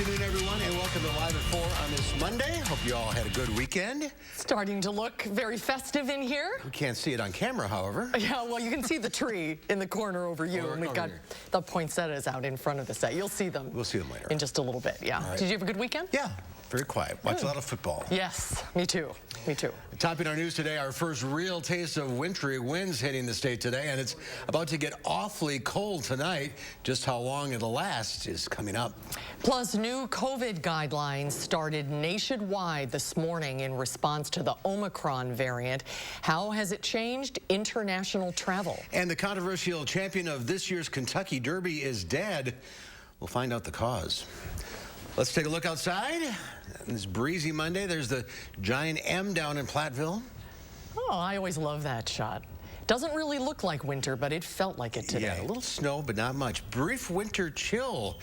afternoon, everyone, and welcome to Live at 4 on this Monday. Hope you all had a good weekend. Starting to look very festive in here. We can't see it on camera, however. Yeah, well, you can see the tree in the corner over you, and we've got the poinsettias out in front of the set. You'll see them. We'll see them later. In just a little bit, yeah. Right. Did you have a good weekend? Yeah, very quiet. Watched a lot of football. Yes, me too. Me too. Topping our news today, our first real taste of wintry winds hitting the state today, and it's about to get awfully cold tonight. Just how long it'll last is coming up. Plus, new COVID guidelines started nationwide this morning in response to the Omicron variant. How has it changed international travel? And the controversial champion of this year's Kentucky Derby is dead. We'll find out the cause. Let's take a look outside. This breezy Monday, there's the giant M down in Platteville. Oh, I always love that shot. Doesn't really look like winter, but it felt like it today. Yeah, a little snow, but not much. Brief winter chill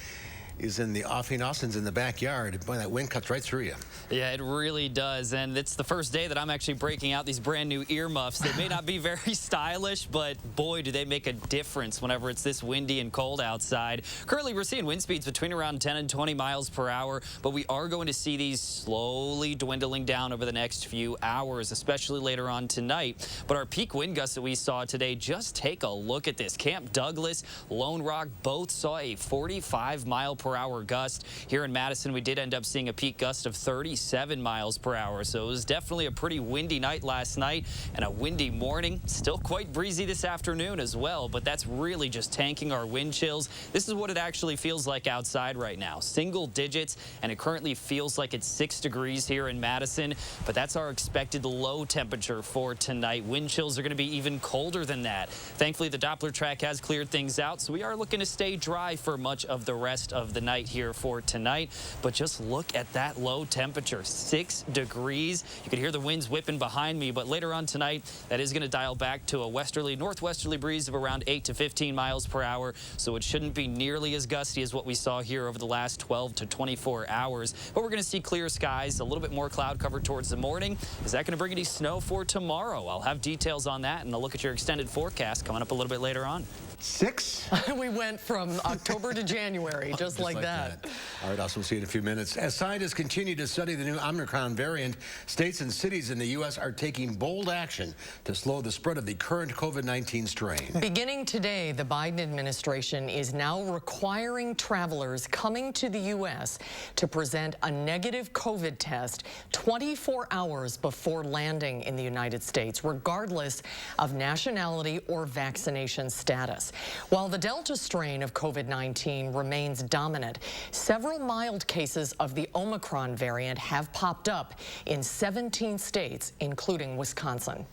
is in the offing Austins in the backyard. Boy, that wind cuts right through you. Yeah, it really does. And it's the first day that I'm actually breaking out these brand new earmuffs. They may not be very stylish, but boy, do they make a difference whenever it's this windy and cold outside. Currently, we're seeing wind speeds between around 10 and 20 miles per hour, but we are going to see these slowly dwindling down over the next few hours, especially later on tonight. But our peak wind gusts that we saw today, just take a look at this. Camp Douglas, Lone Rock, both saw a 45-mile-per-hour gust. Here in Madison, we did end up seeing a peak gust of 37 miles per hour. So it was definitely a pretty windy night last night and a windy morning. Still quite breezy this afternoon as well, but that's really just tanking our wind chills. This is what it actually feels like outside right now. Single digits, and it currently feels like it's 6 degrees here in Madison, but that's our expected low temperature for tonight. Wind chills are going to be even colder than that. Thankfully, the Doppler track has cleared things out, so we are looking to stay dry for much of the rest of the night here for tonight. But just look at that low temperature, 6 degrees. You can hear the winds whipping behind me, but later on tonight, that is going to dial back to a westerly, northwesterly breeze of around 8 to 15 miles per hour, so it shouldn't be nearly as gusty as what we saw here over the last 12 to 24 hours. But we're going to see clear skies, a little bit more cloud cover towards the morning. Is that going to bring any snow for tomorrow? I'll have details on that and a look at your extended forecast coming up a little bit later on. 6? We went from October to January, just like that. All right, also we'll see you in a few minutes. As scientists continue to study the new Omicron variant, states and cities in the U.S. are taking bold action to slow the spread of the current COVID-19 strain. Beginning today, the Biden administration is now requiring travelers coming to the U.S. to present a negative COVID test 24 hours before landing in the United States, regardless of nationality or vaccination status. While the Delta strain of COVID-19 remains dominant, several mild cases of the Omicron variant have popped up in 17 states, including Wisconsin.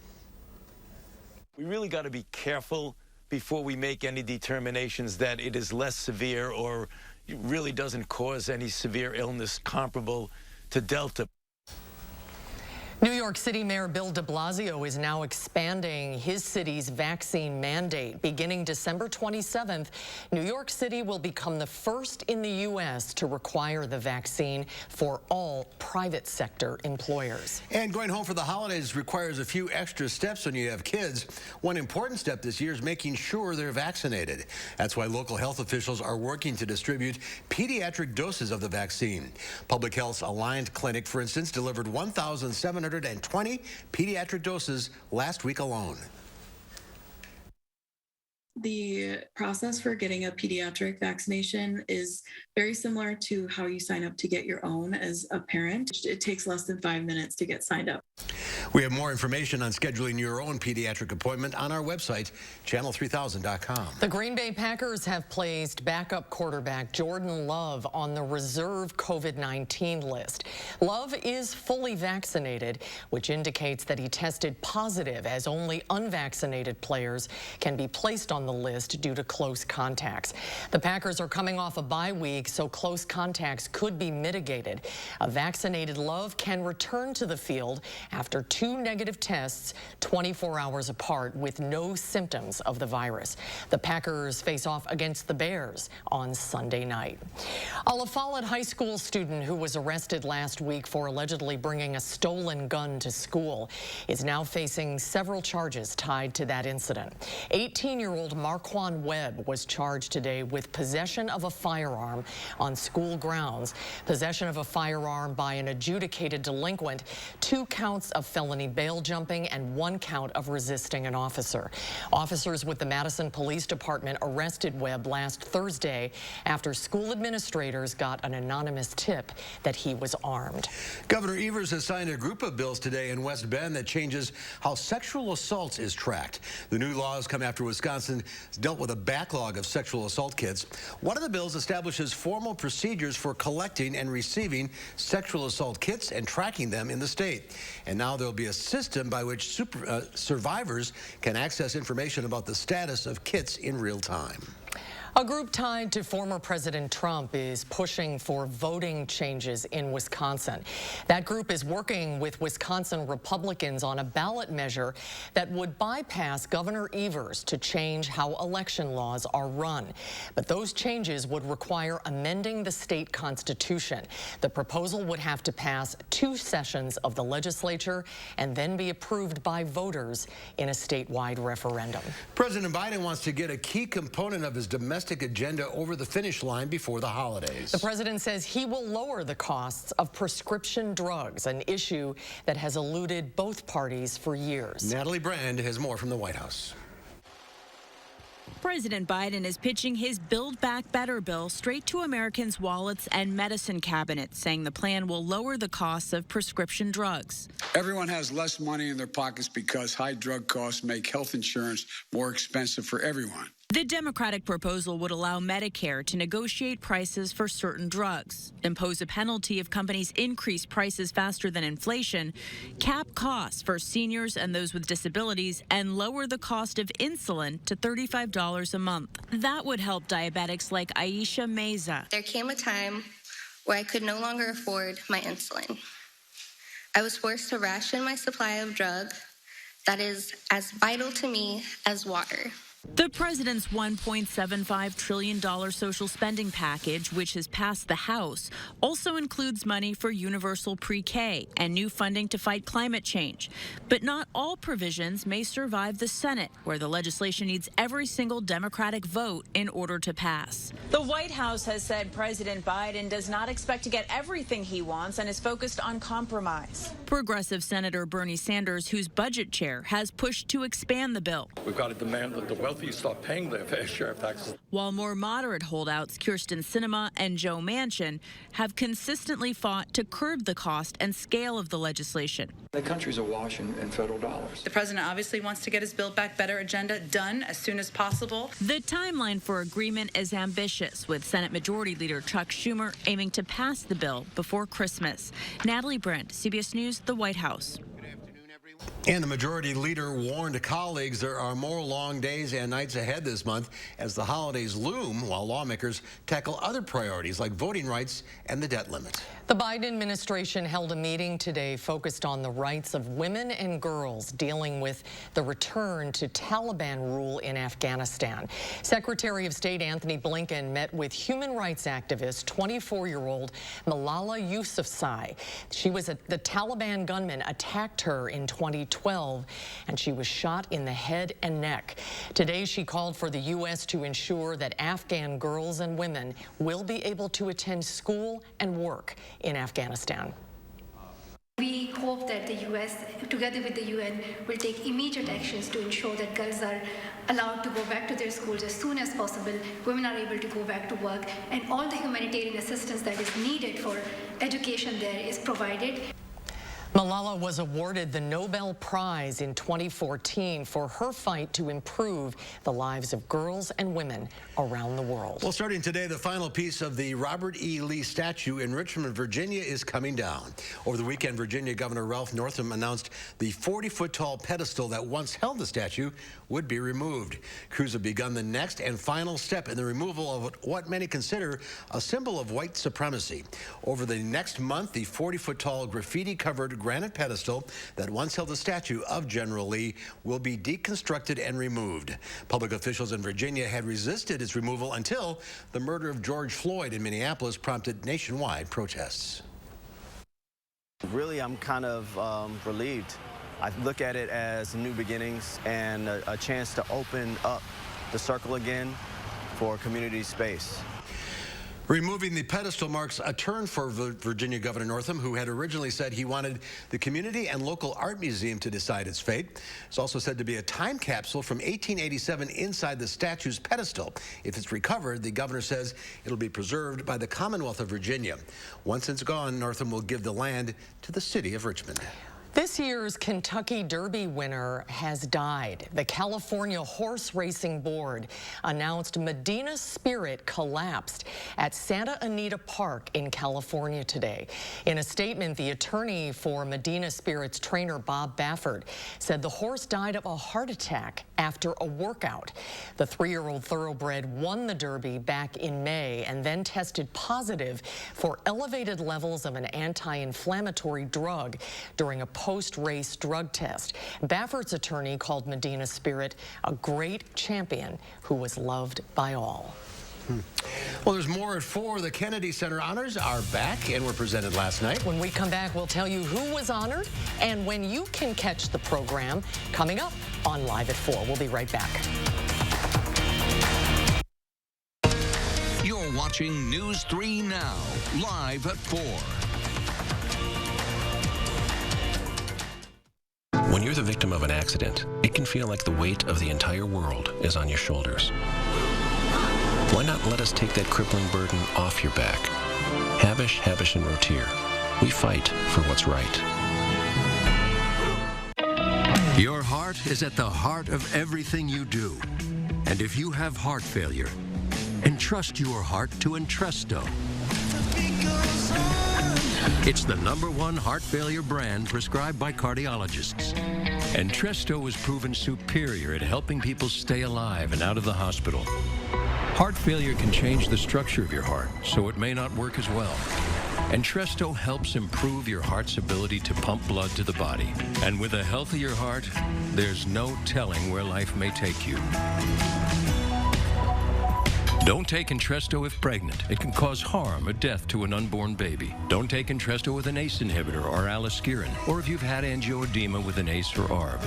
We really got to be careful before we make any determinations that it is less severe or it really doesn't cause any severe illness comparable to Delta. New York City Mayor Bill de Blasio is now expanding his city's vaccine mandate. Beginning December 27th, New York City will become the first in the U.S. to require the vaccine for all private sector employers. And going home for the holidays requires a few extra steps when you have kids. One important step this year is making sure they're vaccinated. That's why local health officials are working to distribute pediatric doses of the vaccine. Public Health's Alliant Clinic, for instance, delivered 1,720 pediatric doses last week alone. The process for getting a pediatric vaccination is very similar to how you sign up to get your own as a parent. It takes less than 5 minutes to get signed up. We have more information on scheduling your own pediatric appointment on our website, channel3000.com. The Green Bay Packers have placed backup quarterback Jordan Love on the reserve COVID-19 list. Love is fully vaccinated, which indicates that he tested positive, as only unvaccinated players can be placed on the list due to close contacts. The Packers are coming off a bye week, so close contacts could be mitigated. A vaccinated Love can return to the field after 2 2 negative tests 24 hours apart with no symptoms of the virus. The Packers face off against the Bears on Sunday night. A La Follette High School student who was arrested last week for allegedly bringing a stolen gun to school is now facing several charges tied to that incident. 18-year-old Marquand Webb was charged today with possession of a firearm on school grounds, possession of a firearm by an adjudicated delinquent, 2 counts of felony bail jumping, and 1 count of resisting an officer. Officers with the Madison Police Department arrested Webb last Thursday after school administrators got an anonymous tip that he was armed. Governor Evers has signed a group of bills today in West Bend that changes how sexual assault is tracked. The new laws come after Wisconsin dealt with a backlog of sexual assault kits. One of the bills establishes formal procedures for collecting and receiving sexual assault kits and tracking them in the state. And now there'll be a system by which survivors can access information about the status of kits in real time. A group tied to former President Trump is pushing for voting changes in Wisconsin. That group is working with Wisconsin Republicans on a ballot measure that would bypass Governor Evers to change how election laws are run. But those changes would require amending the state constitution. The proposal would have to pass 2 sessions of the legislature and then be approved by voters in a statewide referendum. President Biden wants to get a key component of his domestic agenda over the finish line before the holidays. The president says he will lower the costs of prescription drugs, an issue that has eluded both parties for years. Natalie Brand has more from the White House. President Biden is pitching his Build Back Better bill straight to Americans' wallets and medicine cabinets, saying the plan will lower the costs of prescription drugs. Everyone has less money in their pockets because high drug costs make health insurance more expensive for everyone. The Democratic proposal would allow Medicare to negotiate prices for certain drugs, impose a penalty if companies increase prices faster than inflation, cap costs for seniors and those with disabilities, and lower the cost of insulin to $35 a month. That would help diabetics like Aisha Meza. There came a time where I could no longer afford my insulin. I was forced to ration my supply of drug that is as vital to me as water. The president's $1.75 trillion social spending package, which has passed the House, also includes money for universal pre-K and new funding to fight climate change. But not all provisions may survive the Senate, where the legislation needs every single Democratic vote in order to pass. The White House has said President Biden does not expect to get everything he wants and is focused on compromise. Progressive Senator Bernie Sanders, whose budget chair, has pushed to expand the bill. We've got to demand that the wealthy stop paying their fair share of taxes. While more moderate holdouts, Kyrsten Sinema and Joe Manchin, have consistently fought to curb the cost and scale of the legislation. The country's awash in federal dollars. The president obviously wants to get his Build Back Better agenda done as soon as possible. The timeline for agreement is ambitious, with Senate Majority Leader Chuck Schumer aiming to pass the bill before Christmas. Natalie Brent, CBS News, the White House. And the majority leader warned colleagues there are more long days and nights ahead this month as the holidays loom while lawmakers tackle other priorities like voting rights and the debt limit. The Biden administration held a meeting today focused on the rights of women and girls dealing with the return to Taliban rule in Afghanistan. Secretary of State Anthony Blinken met with human rights activist 24-year-old Malala Yousafzai. The Taliban gunman attacked her in 2012, and she was shot in the head and neck. Today, she called for the U.S. to ensure that Afghan girls and women will be able to attend school and work in Afghanistan. We hope that the U.S., together with the UN, will take immediate actions to ensure that girls are allowed to go back to their schools as soon as possible, women are able to go back to work, and all the humanitarian assistance that is needed for education there is provided. Malala was awarded the Nobel Prize in 2014 for her fight to improve the lives of girls and women around the world. Well, starting today, the final piece of the Robert E. Lee statue in Richmond, Virginia is coming down. Over the weekend, Virginia Governor Ralph Northam announced the 40-foot-tall pedestal that once held the statue would be removed. Crews have begun the next and final step in the removal of what many consider a symbol of white supremacy. Over the next month, the 40-foot-tall graffiti-covered granite pedestal that once held a statue of General Lee will be deconstructed and removed. Public officials in Virginia had resisted its removal until the murder of George Floyd in Minneapolis prompted nationwide protests. Really, I'm kind of relieved. I look at it as new beginnings and a chance to open up the circle again for community space. Removing the pedestal marks a turn for Virginia Governor Northam, who had originally said he wanted the community and local art museum to decide its fate. It's also said to be a time capsule from 1887 inside the statue's pedestal. If it's recovered, the governor says it'll be preserved by the Commonwealth of Virginia. Once it's gone, Northam will give the land to the city of Richmond. This year's Kentucky Derby winner has died. The California Horse Racing Board announced Medina Spirit collapsed at Santa Anita Park in California today. In a statement, the attorney for Medina Spirit's trainer, Bob Baffert, said the horse died of a heart attack after a workout. The 3-year-old thoroughbred won the Derby back in May and then tested positive for elevated levels of an anti-inflammatory drug during a post-race drug test. Baffert's attorney called Medina Spirit a great champion who was loved by all. Well, there's more at 4. The Kennedy Center honors are back and were presented last night. When we come back, we'll tell you who was honored and when you can catch the program coming up on Live at 4. We'll be right back. You're watching News 3 Now, live at 4. When you're the victim of an accident, it can feel like the weight of the entire world is on your shoulders. Why not let us take that crippling burden off your back? Habish, and Rotier. We fight for what's right. Your heart is at the heart of everything you do. And if you have heart failure, entrust your heart to Entresto. It's the #1 heart failure brand prescribed by cardiologists. Entresto is proven superior at helping people stay alive and out of the hospital. Heart failure can change the structure of your heart, so it may not work as well. Entresto helps improve your heart's ability to pump blood to the body. And with a healthier heart, there's no telling where life may take you. Don't take Entresto if pregnant. It can cause harm or death to an unborn baby. Don't take Entresto with an ACE inhibitor or aliskiren, or if you've had angioedema with an ACE or ARB.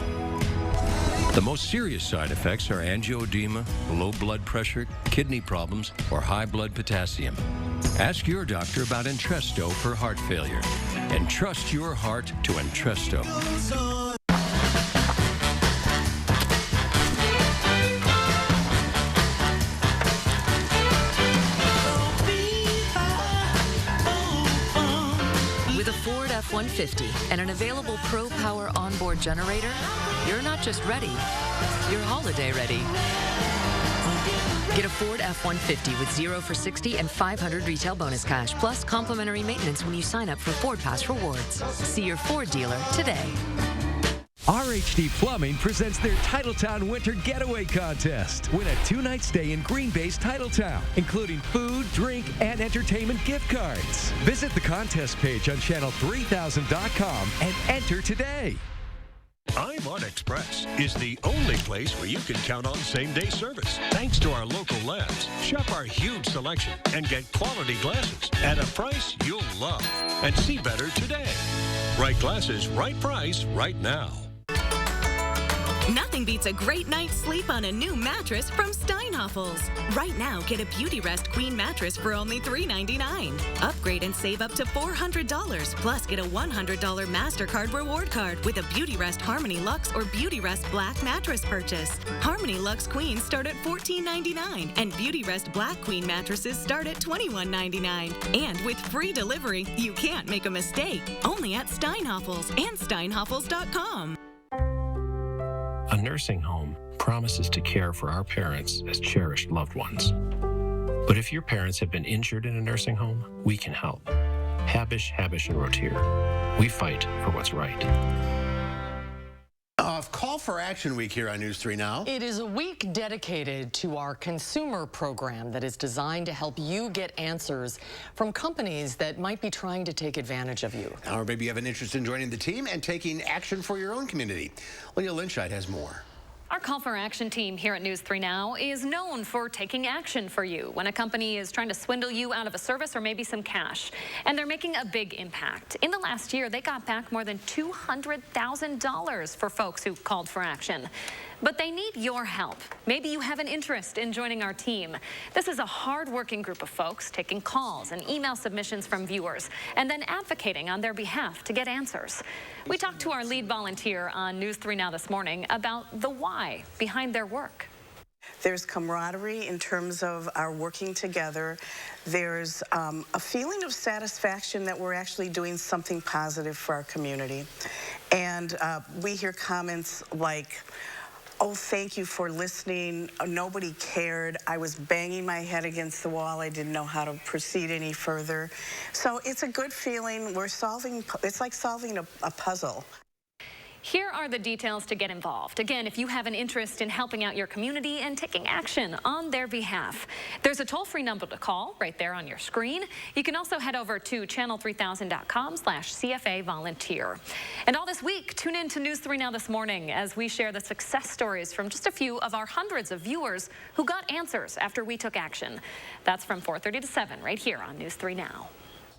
The most serious side effects are angioedema, low blood pressure, kidney problems, or high blood potassium. Ask your doctor about Entresto for heart failure. Entrust your heart to Entresto. Ford F-150 and an available Pro Power onboard generator, you're not just ready, you're holiday ready. Get a Ford F-150 with 0 for 60 and 500 retail bonus cash, plus complimentary maintenance when you sign up for Ford Pass Rewards. See your Ford dealer today. RHD Plumbing presents their Titletown Winter Getaway Contest. Win a 2-night stay in Green Bay's Titletown, including food, drink, and entertainment gift cards. Visit the contest page on channel3000.com and enter today. I'm Express is the only place where you can count on same-day service. Thanks to our local labs, shop our huge selection and get quality glasses at a price you'll love. And see better today. Right glasses, right price, right now. Nothing beats a great night's sleep on a new mattress from Steinhoffels. Right now, get a Beauty Rest Queen mattress for only $3.99. Upgrade and save up to $400. Plus, get a $100 MasterCard reward card with a Beauty Rest Harmony Luxe or Beauty Rest Black mattress purchase. Harmony Luxe Queens start at $14.99, and Beauty Rest Black Queen mattresses start at $21.99. And with free delivery, you can't make a mistake. Only at Steinhoffels and Steinhoffels.com. A nursing home promises to care for our parents as cherished loved ones. But if your parents have been injured in a nursing home, we can help. Habish, and Rotier. We fight for what's right. call for action week here on News 3 Now. It is a week dedicated to our consumer program that is designed to help you get answers from companies that might be trying to take advantage of you. Or maybe you have an interest in joining the team and taking action for your own community. Leah Lynchite has more. Our Call for Action team here at News 3 Now is known for taking action for you when a company is trying to swindle you out of a service or maybe some cash. And they're making a big impact. In the last year, they got back more than $200,000 for folks who called for action. But they need your help. Maybe you have an interest in joining our team. This is a hard-working group of folks taking calls and email submissions from viewers and then advocating on their behalf to get answers. We talked to our lead volunteer on News 3 Now this morning about the why behind their work. There's camaraderie in terms of our working together. There's a feeling of satisfaction that we're actually doing something positive for our community. And we hear comments like, "Oh, thank you for listening. Nobody cared. I was banging my head against the wall. I didn't know how to proceed any further." So it's a good feeling. It's like solving a puzzle. Here are the details to get involved. Again, if you have an interest in helping out your community and taking action on their behalf, there's a toll-free number to call right there on your screen. You can also head over to channel3000.com/CFA volunteer. And all this week, tune in to News 3 Now this morning as we share the success stories from just a few of our hundreds of viewers who got answers after we took action. That's from 4:30 to 7 right here on News 3 Now.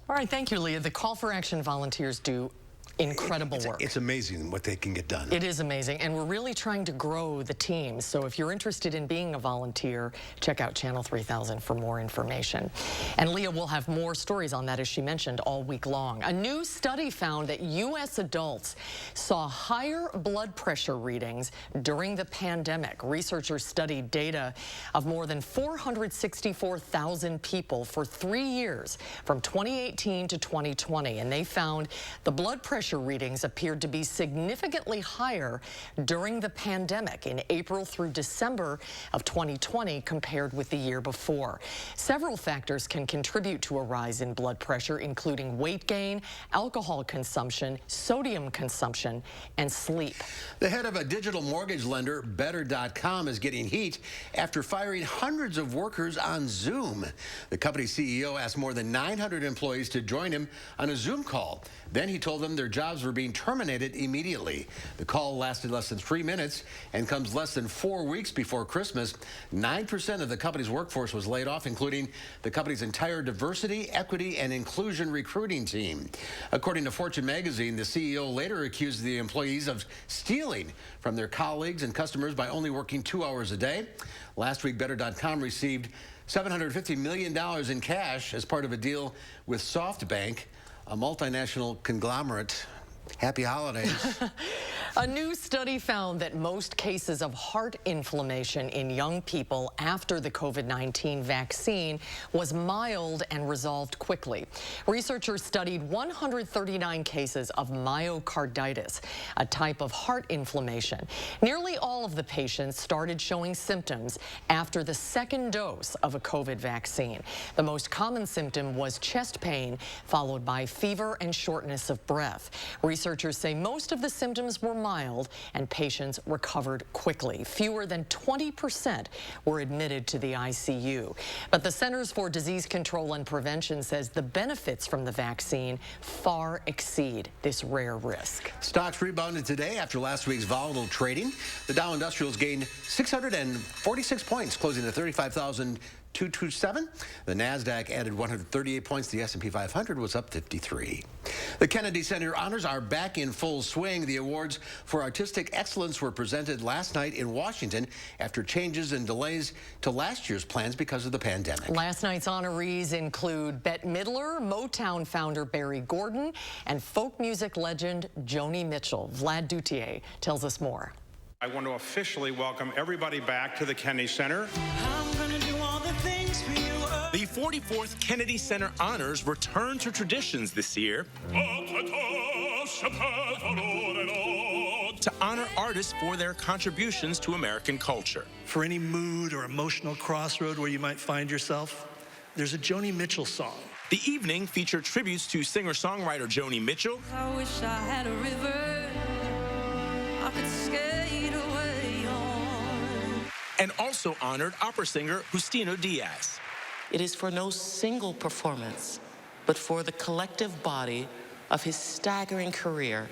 All right, thank you, Leah. The Call for Action volunteers do incredible work. It's amazing what they can get done. It is amazing, and we're really trying to grow the team. So if you're interested in being a volunteer, check out Channel 3000 for more information. And Leah will have more stories on that, as she mentioned, all week long. A new study found that U.S. adults saw higher blood pressure readings during the pandemic. Researchers studied data of more than 464,000 people for 3 years, from 2018 to 2020, and they found the blood pressure readings appeared to be significantly higher during the pandemic in April through December of 2020 compared with the year before. Several factors can contribute to a rise in blood pressure, including weight gain, alcohol consumption, sodium consumption, and sleep. The head of a digital mortgage lender, Better.com, is getting heat after firing hundreds of workers on Zoom. The company's CEO asked more than 900 employees to join him on a Zoom call. Then he told them their jobs were being terminated immediately. The call lasted less than 3 minutes and comes less than 4 weeks before Christmas. 9% of the company's workforce was laid off, including the company's entire diversity, equity, and inclusion recruiting team. According to Fortune magazine, the CEO later accused the employees of stealing from their colleagues and customers by only working 2 hours a day. Last week, Better.com received $750 million in cash as part of a deal with SoftBank, a multinational conglomerate. Happy holidays. A new study found that most cases of heart inflammation in young people after the COVID-19 vaccine was mild and resolved quickly. Researchers studied 139 cases of myocarditis, a type of heart inflammation. Nearly all of the patients started showing symptoms after the second dose of a COVID vaccine. The most common symptom was chest pain, followed by fever and shortness of breath. Researchers say most of the symptoms were mild and patients recovered quickly. Fewer than 20% were admitted to the ICU. But the Centers for Disease Control and Prevention says the benefits from the vaccine far exceed this rare risk. Stocks rebounded today after last week's volatile trading. The Dow Industrials gained 646 points, closing at 35,227. The Nasdaq added 138 points. The S&P 500 was up 53. The Kennedy Center honors are back in full swing. The awards for artistic excellence were presented last night in Washington after changes and delays to last year's plans because of the pandemic. Last night's honorees include Bette Midler, Motown founder Barry Gordon, and folk music legend Joni Mitchell. Vlad Dutier tells us more. I want to officially welcome everybody back to the Kennedy Center. I'm gonna do all the things for you. The 44th Kennedy Center Honors return to traditions this year to honor artists for their contributions to American culture. For any mood or emotional crossroad where you might find yourself, there's a Joni Mitchell song. The evening featured tributes to singer-songwriter Joni Mitchell, I wish I had a river I skate away on. And also honored opera singer Justino Diaz. It is for no single performance, but for the collective body of his staggering career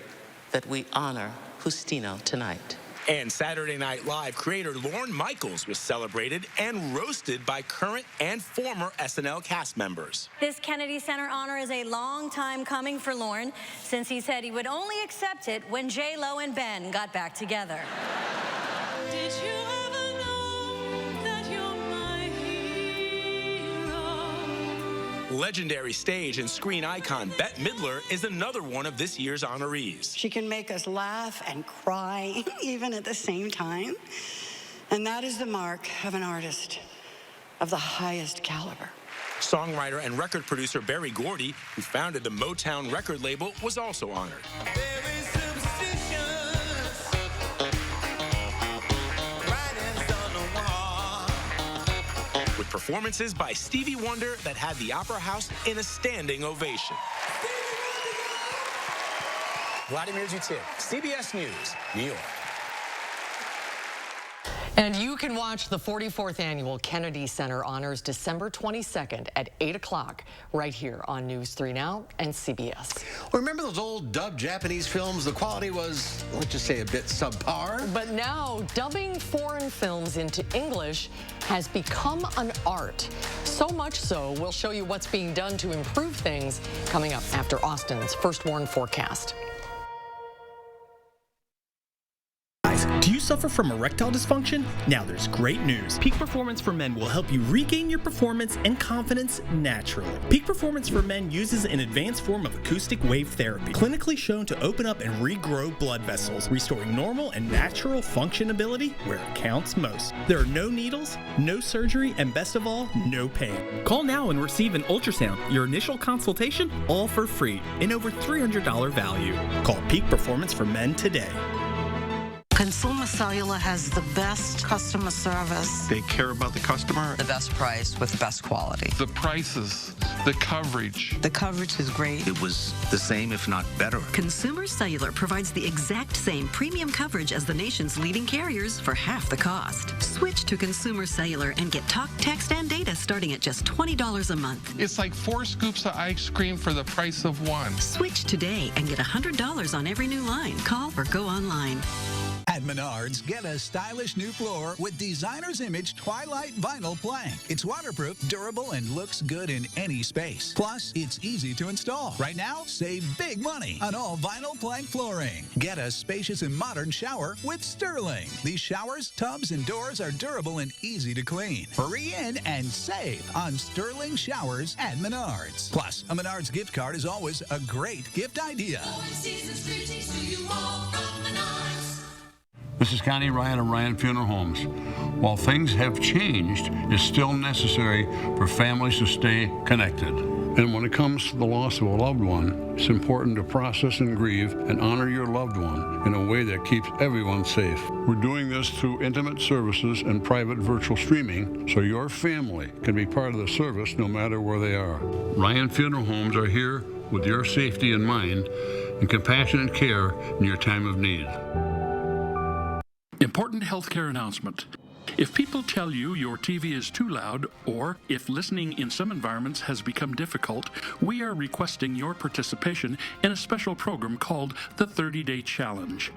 that we honor Justino tonight. And Saturday Night Live creator Lorne Michaels was celebrated and roasted by current and former SNL cast members. This Kennedy Center honor is a long time coming for Lorne, since he said he would only accept it when J-Lo and Ben got back together. Did you ever know that you're my hero? Legendary stage and screen icon Bette Midler is another one of this year's honorees. She can make us laugh and cry, even at the same time. And that is the mark of an artist of the highest caliber. Songwriter and record producer Berry Gordy, who founded the Motown record label, was also honored. With performances by Stevie Wonder that had the Opera House in a standing ovation. Vladimir Zhutin, CBS News, New York. And you can watch the 44th Annual Kennedy Center Honors December 22nd at 8 o'clock right here on News 3 Now and CBS. Remember those old dubbed Japanese films? The quality was, let's just say, a bit subpar. But now, dubbing foreign films into English has become an art. So much so, we'll show you what's being done to improve things coming up after Austin's First Warn forecast. Do you suffer from erectile dysfunction? Now there's great news. Peak Performance for Men will help you regain your performance and confidence naturally. Peak Performance for Men uses an advanced form of acoustic wave therapy, clinically shown to open up and regrow blood vessels, restoring normal and natural functionability where it counts most. There are no needles, no surgery, and best of all, no pain. Call now and receive an ultrasound, your initial consultation, all for free, and over $300 value. Call Peak Performance for Men today. Consumer Cellular has the best customer service. They care about the customer. The best price with best quality. The prices, the coverage. The coverage is great. It was the same, if not better. Consumer Cellular provides the exact same premium coverage as the nation's leading carriers for half the cost. Switch to Consumer Cellular and get talk, text, and data starting at just $20 a month. It's like 4 scoops of ice cream for the price of 1. Switch today and get $100 on every new line. Call or go online. At Menards, get a stylish new floor with Designer's Image Twilight Vinyl Plank. It's waterproof, durable, and looks good in any space. Plus, it's easy to install. Right now, save big money on all vinyl plank flooring. Get a spacious and modern shower with Sterling. These showers, tubs, and doors are durable and easy to clean. Hurry in and save on Sterling showers at Menards. Plus, a Menards gift card is always a great gift idea. This is Connie Ryan of Ryan Funeral Homes. While things have changed, it's still necessary for families to stay connected. And when it comes to the loss of a loved one, it's important to process and grieve and honor your loved one in a way that keeps everyone safe. We're doing this through intimate services and private virtual streaming so your family can be part of the service no matter where they are. Ryan Funeral Homes are here with your safety in mind and compassionate care in your time of need. Important healthcare announcement. If people tell you your TV is too loud, or if listening in some environments has become difficult, we are requesting your participation in a special program called the 30-Day Challenge.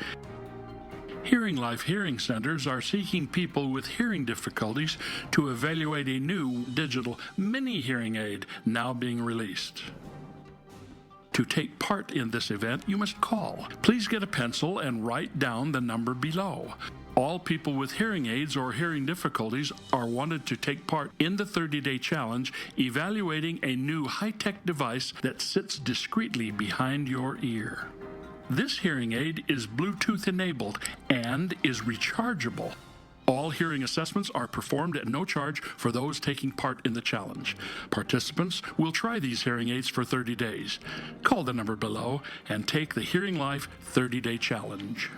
Hearing Life Hearing Centers are seeking people with hearing difficulties to evaluate a new digital mini hearing aid now being released. To take part in this event, you must call. Please get a pencil and write down the number below. All people with hearing aids or hearing difficulties are wanted to take part in the 30-Day Challenge, evaluating a new high-tech device that sits discreetly behind your ear. This hearing aid is Bluetooth enabled and is rechargeable. All hearing assessments are performed at no charge for those taking part in the challenge. Participants will try these hearing aids for 30 days. Call the number below and take the Hearing Life 30-Day Challenge.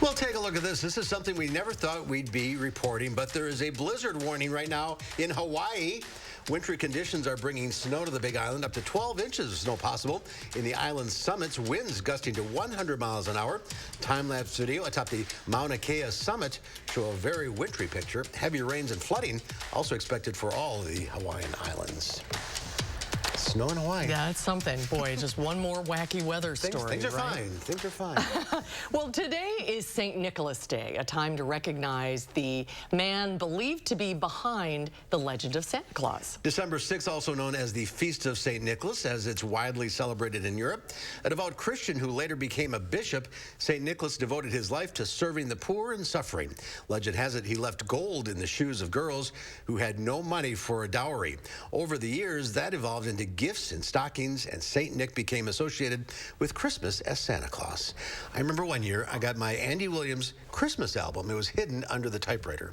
Well, take a look at this. This is something we never thought we'd be reporting, but there is a blizzard warning right now in Hawaii. Wintry conditions are bringing snow to the Big Island. Up to 12 inches of snow possible in the island's summits. Winds gusting to 100 miles an hour. Time-lapse video atop the Mauna Kea summit show a very wintry picture. Heavy rains and flooding also expected for all the Hawaiian islands. Snow in Hawaii. Yeah, it's something. Boy, just one more wacky weather story. Things are right? fine. Things are fine. Well, today is St. Nicholas Day, a time to recognize the man believed to be behind the legend of Santa Claus. December 6th, also known as the Feast of St. Nicholas, as it's widely celebrated in Europe. A devout Christian who later became a bishop, St. Nicholas devoted his life to serving the poor and suffering. Legend has it he left gold in the shoes of girls who had no money for a dowry. Over the years, that evolved into gifts and stockings, and St. Nick became associated with Christmas as Santa Claus. I remember one year I got my Andy Williams Christmas album. It was hidden under the typewriter.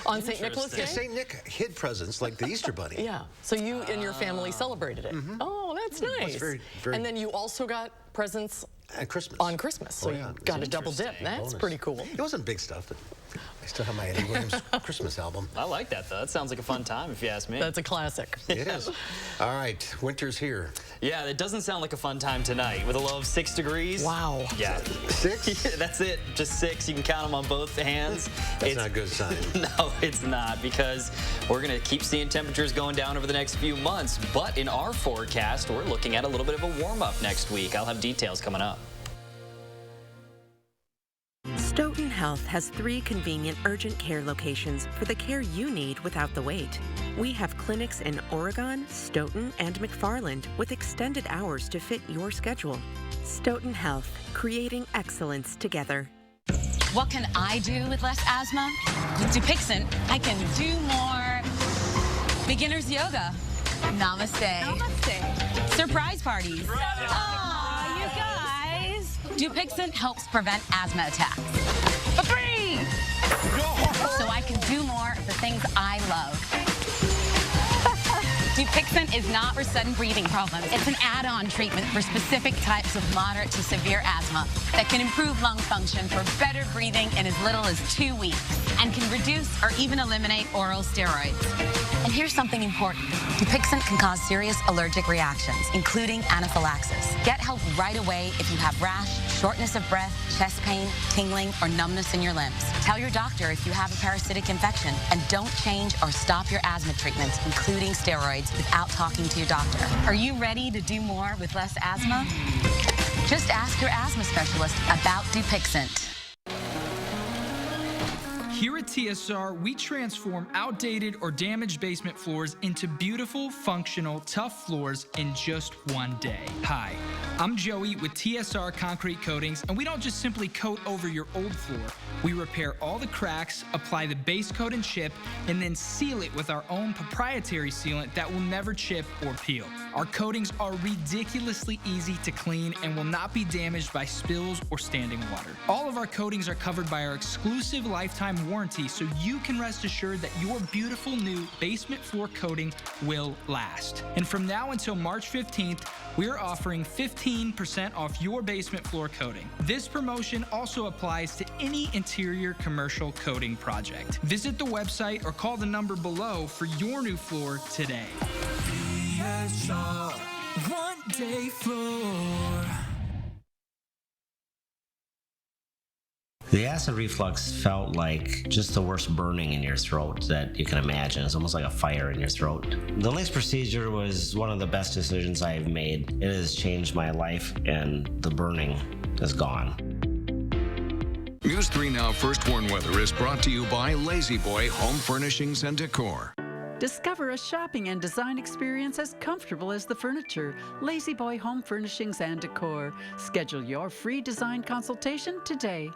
On St. Nicholas Day? Yeah, St. Nick hid presents like the Easter Bunny. Yeah, so you and your family celebrated it. Oh, that's nice. Very and then you also got presents at Christmas. On Christmas, so you got a double dip. That's bonus. Pretty cool. It wasn't big stuff, but I still have my Andy Williams Christmas album. I like that, though. That sounds like a fun time, if you ask me. That's a classic. It is. All right, winter's here. Yeah, it doesn't sound like a fun time tonight with a low of 6 degrees. Wow. Yeah. 6? Yeah, that's it. Just 6. You can count them on both hands. That's not a good sign. No, it's not, because we're going to keep seeing temperatures going down over the next few months. But in our forecast, we're looking at a little bit of a warm-up next week. I'll have details coming up. Stoughton Health has 3 convenient urgent care locations for the care you need without the wait. We have clinics in Oregon, Stoughton, and McFarland with extended hours to fit your schedule. Stoughton Health, creating excellence together. What can I do with less asthma? With Dupixent, I can do more beginner's yoga. Namaste. Namaste. Surprise parties. Aw, you guys. Dupixent helps prevent asthma attacks. For free! So I can do more of the things I love. Dupixent is not for sudden breathing problems. It's an add-on treatment for specific types of moderate to severe asthma that can improve lung function for better breathing in as little as 2 weeks and can reduce or even eliminate oral steroids. And here's something important. Dupixent can cause serious allergic reactions, including anaphylaxis. Get help right away if you have rash, shortness of breath, chest pain, tingling, or numbness in your limbs. Tell your doctor if you have a parasitic infection, and don't change or stop your asthma treatments, including steroids, without talking to your doctor. Are you ready to do more with less asthma? Just ask your asthma specialist about Dupixent. Here at TSR, we transform outdated or damaged basement floors into beautiful, functional, tough floors in just one day. Hi, I'm Joey with TSR Concrete Coatings, and we don't just simply coat over your old floor. We repair all the cracks, apply the base coat and chip, and then seal it with our own proprietary sealant that will never chip or peel. Our coatings are ridiculously easy to clean and will not be damaged by spills or standing water. All of our coatings are covered by our exclusive lifetime warranty, so you can rest assured that your beautiful new basement floor coating will last. And from now until March 15th, we're offering 15% off your basement floor coating. This promotion also applies to any interior commercial coating project. Visit the website or call the number below for your new floor today. One day floor. The acid reflux felt like just the worst burning in your throat that you can imagine. It's almost like a fire in your throat. The LINX procedure was one of the best decisions I've made. It has changed my life, and the burning is gone. News 3 Now First Warn Weather is brought to you by Lazy Boy Home Furnishings and Decor. Discover a shopping and design experience as comfortable as the furniture. Lazy Boy Home Furnishings and Decor. Schedule your free design consultation today.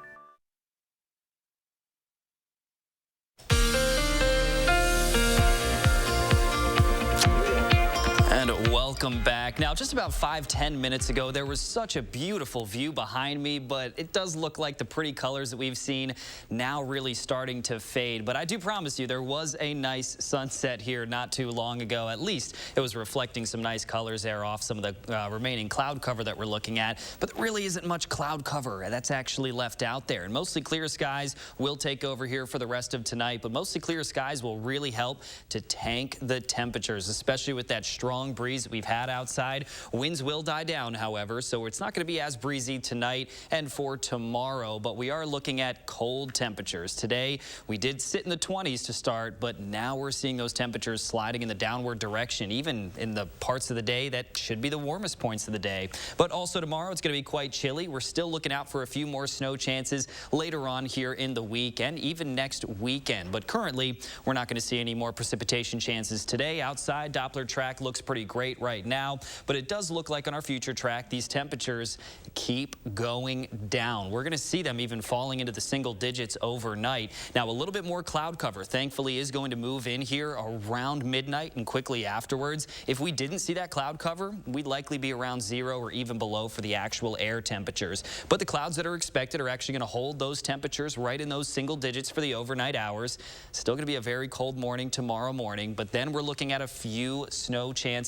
And welcome back. Now, just about 5-10 minutes ago, there was such a beautiful view behind me, but it does look like the pretty colors that we've seen now really starting to fade. But I do promise you, there was a nice sunset here not too long ago. At least it was reflecting some nice colors there off some of the remaining cloud cover that we're looking at. But there really isn't much cloud cover that's actually left out there. And mostly clear skies will take over here for the rest of tonight. But mostly clear skies will really help to tank the temperatures, especially with that strong breeze that we've had outside. Winds will die down, however, so it's not going to be as breezy tonight and for tomorrow, but we are looking at cold temperatures. Today, we did sit in the 20s to start, but now we're seeing those temperatures sliding in the downward direction, even in the parts of the day that should be the warmest points of the day. But also tomorrow, it's going to be quite chilly. We're still looking out for a few more snow chances later on here in the week and even next weekend. But currently, we're not going to see any more precipitation chances today. Outside, Doppler track looks pretty great right now, but it does look like on our future track, these temperatures keep going down. We're going to see them even falling into the single digits overnight. Now, a little bit more cloud cover, thankfully, is going to move in here around midnight and quickly afterwards. If we didn't see that cloud cover, we'd likely be around 0 or even below for the actual air temperatures. But the clouds that are expected are actually going to hold those temperatures right in those single digits for the overnight hours. Still going to be a very cold morning tomorrow morning, but then we're looking at a few snow chances.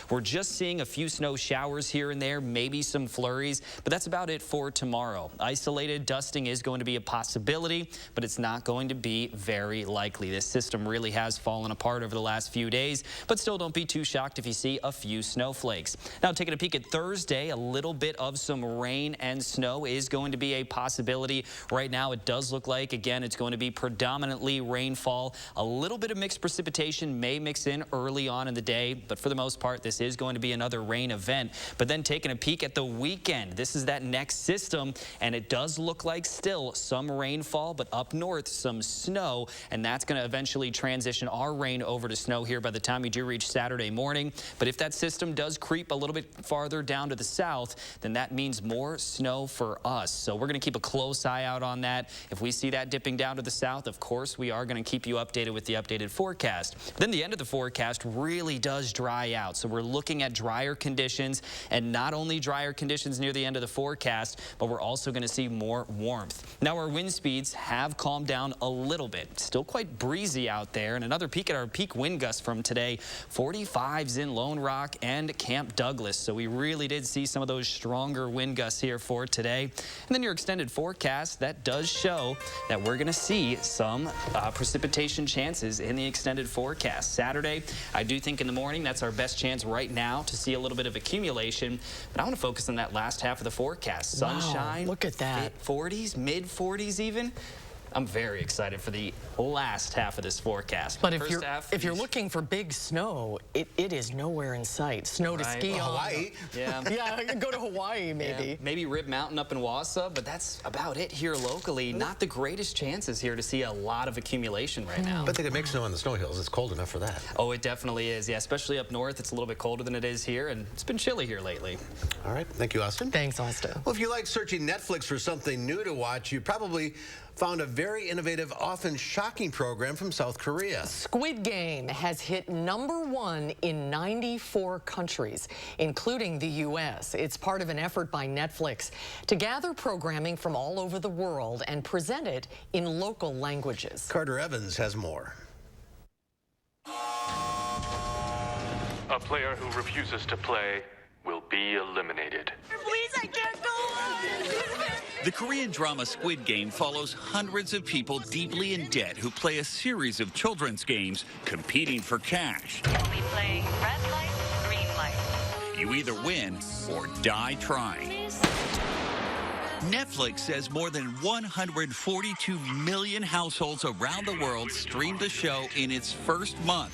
We're just seeing a few snow showers here and there, maybe some flurries, but that's about it for tomorrow. Isolated dusting is going to be a possibility, but it's not going to be very likely. This system really has fallen apart over the last few days, but still don't be too shocked if you see a few snowflakes. Now, taking a peek at Thursday, a little bit of some rain and snow is going to be a possibility. Right now, it does look like, again, it's going to be predominantly rainfall. A little bit of mixed precipitation may mix in early on in the day, but for the most part, this is going to be another rain event. But then taking a peek at the weekend, this is that next system, and it does look like still some rainfall, but up north, some snow, and that's going to eventually transition our rain over to snow here by the time we do reach Saturday morning. But if that system does creep a little bit farther down to the south, then that means more snow for us. So we're going to keep a close eye out on that. If we see that dipping down to the south, of course, we are going to keep you updated with the updated forecast. But then the end of the forecast really does dry out. So we're looking at drier conditions, and not only drier conditions near the end of the forecast, but we're also going to see more warmth. Now, our wind speeds have calmed down a little bit. Still quite breezy out there. And another peek at our peak wind gusts from today, 45s in Lone Rock and Camp Douglas. So we really did see some of those stronger wind gusts here for today. And then your extended forecast, that does show that we're going to see some precipitation chances in the extended forecast. Saturday, I do think in the morning, that's our best chance right now to see a little bit of accumulation, but I want to focus on that last half of the forecast. Sunshine, wow, look at that. 40s, mid 40s even. I'm very excited for the last half of this forecast. But if you're looking for big snow, it is nowhere in sight. Snow to ski on. Hawaii. Yeah. Yeah, go to Hawaii maybe. Yeah, maybe Rib Mountain up in Wausau, but that's about it here locally. Not the greatest chances here to see a lot of accumulation right now. But they can make snow on the snow hills. It's cold enough for that. Oh, it definitely is. Yeah, especially up north. It's a little bit colder than it is here, and it's been chilly here lately. All right. Thank you, Austin. Thanks, Austin. Well, if you like searching Netflix for something new to watch, you probably found a very innovative, often shocking program from South Korea. Squid Game has hit #1 in 94 countries, including the U.S. It's part of an effort by Netflix to gather programming from all over the world and present it in local languages. Carter Evans has more. A player who refuses to play will be eliminated. Please, I can't go on. The Korean drama Squid Game follows hundreds of people deeply in debt who play a series of children's games competing for cash. We play red light, green light. You either win or die trying. Netflix says more than 142 million households around the world streamed the show in its first month.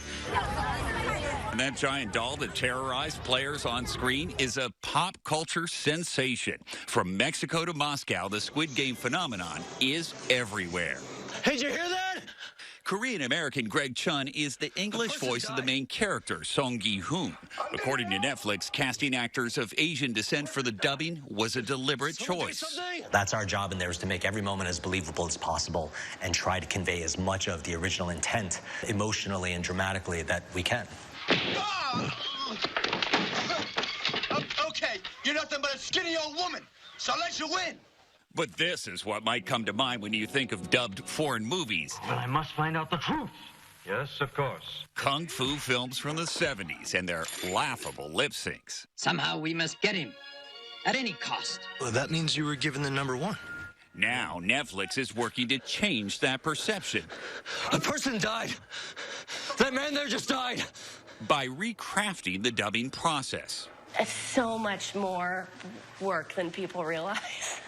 And that giant doll that terrorized players on screen is a pop culture sensation. From Mexico to Moscow, the Squid Game phenomenon is everywhere. Hey, did you hear that? Korean-American Greg Chun is the English voice of the main character, Song Gi-hoon. According to Netflix, casting actors of Asian descent for the dubbing was a deliberate choice. That's our job in there, is to make every moment as believable as possible and try to convey as much of the original intent emotionally and dramatically that we can. nothing but a skinny old woman, so I'll let you win. But this is what might come to mind when you think of dubbed foreign movies. Well, I must find out the truth. Yes, of course. Kung fu films from the 70s and their laughable lip syncs. Somehow we must get him. At any cost. Well, that means you were given the number one. Now, Netflix is working to change that perception. A person died. That man there just died. By recrafting the dubbing process. It's so much more work than people realize.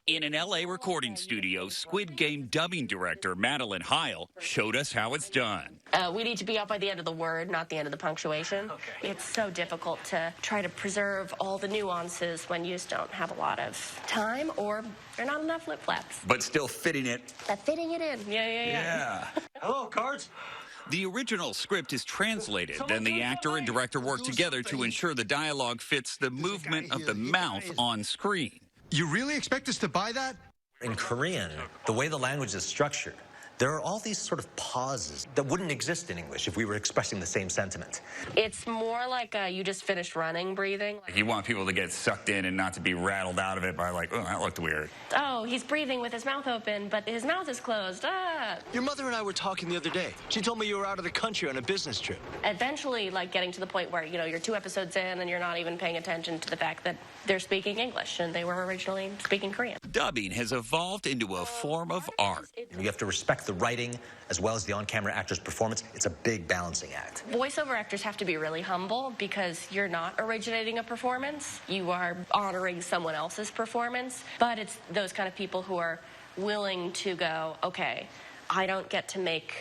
In an LA recording studio, Squid Game dubbing director Madeline Heil showed us how it's done. We need to be out by the end of the word, not the end of the punctuation. Okay. It's so difficult to try to preserve all the nuances when you just don't have a lot of time or there are not enough lip flaps. But still fitting it. Fitting it in. Yeah. Hello, cards. The original script is translated, then the actor and director work together to ensure the dialogue fits the movement of the mouth on screen. You really expect us to buy that? In Korean, the way the language is structured, there are all these sort of pauses that wouldn't exist in English if we were expressing the same sentiment. It's more like you just finished running breathing. You want people to get sucked in and not to be rattled out of it by like, oh, that looked weird. Oh, he's breathing with his mouth open, but his mouth is closed. Your mother and I were talking the other day. She told me you were out of the country on a business trip. Eventually, like getting to the point where, you're 2 episodes in and you're not even paying attention to the fact that they're speaking English and they were originally speaking Korean. Dubbing has evolved into a form of art. You have to respect the writing as well as the on-camera actor's performance. It's a big balancing act. Voiceover actors have to be really humble because you're not originating a performance. You are honoring someone else's performance. But it's those kind of people who are willing to go, okay, I don't get to make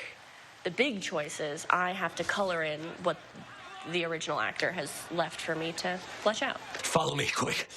the big choices. I have to color in what the original actor has left for me to flesh out. Follow me, quick.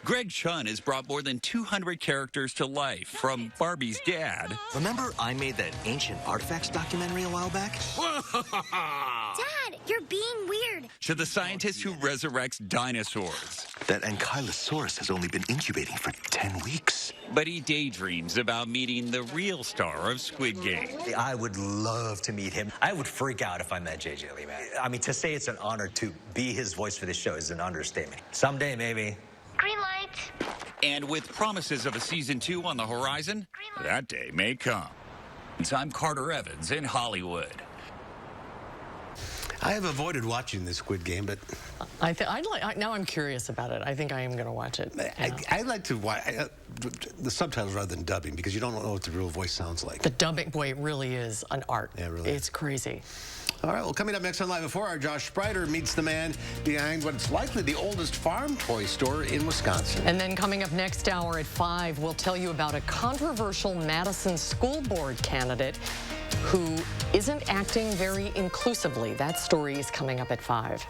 Greg Chun has brought more than 200 characters to life, from Barbie's dad. Remember I made that Ancient Artifacts documentary a while back? Dad, you're being weird. To the scientist who resurrects dinosaurs. That Ankylosaurus has only been incubating for 10 weeks. But he daydreams about meeting the real star of Squid Game. I would love to meet him. I would freak out if I met JJ Lee, man. I mean, to say it's an honor to be his voice for this show is an understatement. Someday, maybe. Green light. And with promises of a season 2 on the horizon, that day may come. I'm Carter Evans in Hollywood. I have avoided watching this Squid Game, but now I'm curious about it. I think I am going to watch it. I like to watch the subtitles rather than dubbing because you don't know what the real voice sounds like. The dubbing, boy, it really is an art. Yeah, it really It's crazy. All right, well, coming up next on Live at 4 Hour, Josh Spreiter meets the man behind what's likely the oldest farm toy store in Wisconsin. And then coming up next hour at 5, we'll tell you about a controversial Madison school board candidate who isn't acting very inclusively. That story is coming up at 5.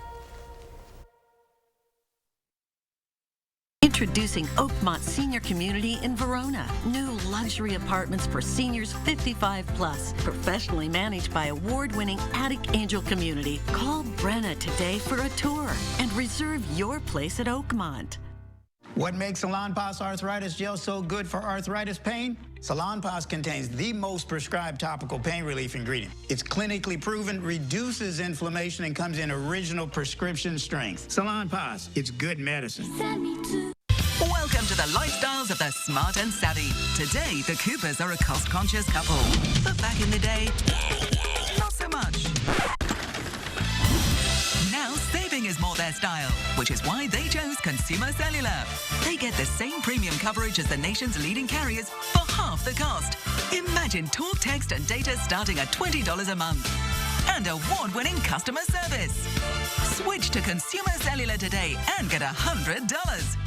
Introducing Oakmont Senior Community in Verona. New luxury apartments for seniors 55 plus. Professionally managed by award-winning Attic Angel Community. Call Brenna today for a tour and reserve your place at Oakmont. What makes Salonpas Arthritis Gel so good for arthritis pain? Salonpas contains the most prescribed topical pain relief ingredient. It's clinically proven, reduces inflammation, and comes in original prescription strength. Salonpas, it's good medicine. Welcome to the lifestyles of the smart and savvy. Today, the Coopers are a cost-conscious couple. But back in the day, not so much. Now, saving is more their style, which is why they chose Consumer Cellular. They get the same premium coverage as the nation's leading carriers for half the cost. Imagine talk, text, and data starting at $20 a month. And award-winning customer service. Switch to Consumer Cellular today and get $100.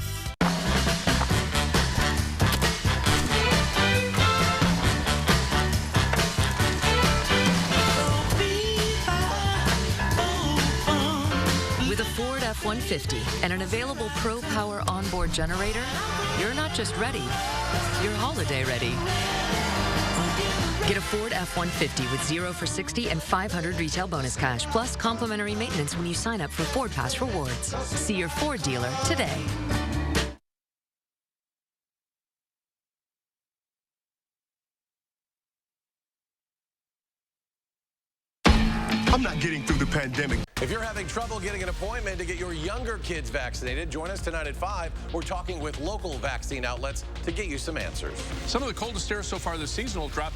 With a Ford F-150 and an available Pro Power onboard generator, you're not just ready, you're holiday ready. Get a Ford F-150 with 0 for 60 and 500 retail bonus cash, plus complimentary maintenance when you sign up for Ford Pass Rewards. See your Ford dealer today. I'm not getting through the pandemic. If you're having trouble getting an appointment to get your younger kids vaccinated, join us tonight at 5. We're talking with local vaccine outlets to get you some answers. Some of the coldest air so far this season will drop.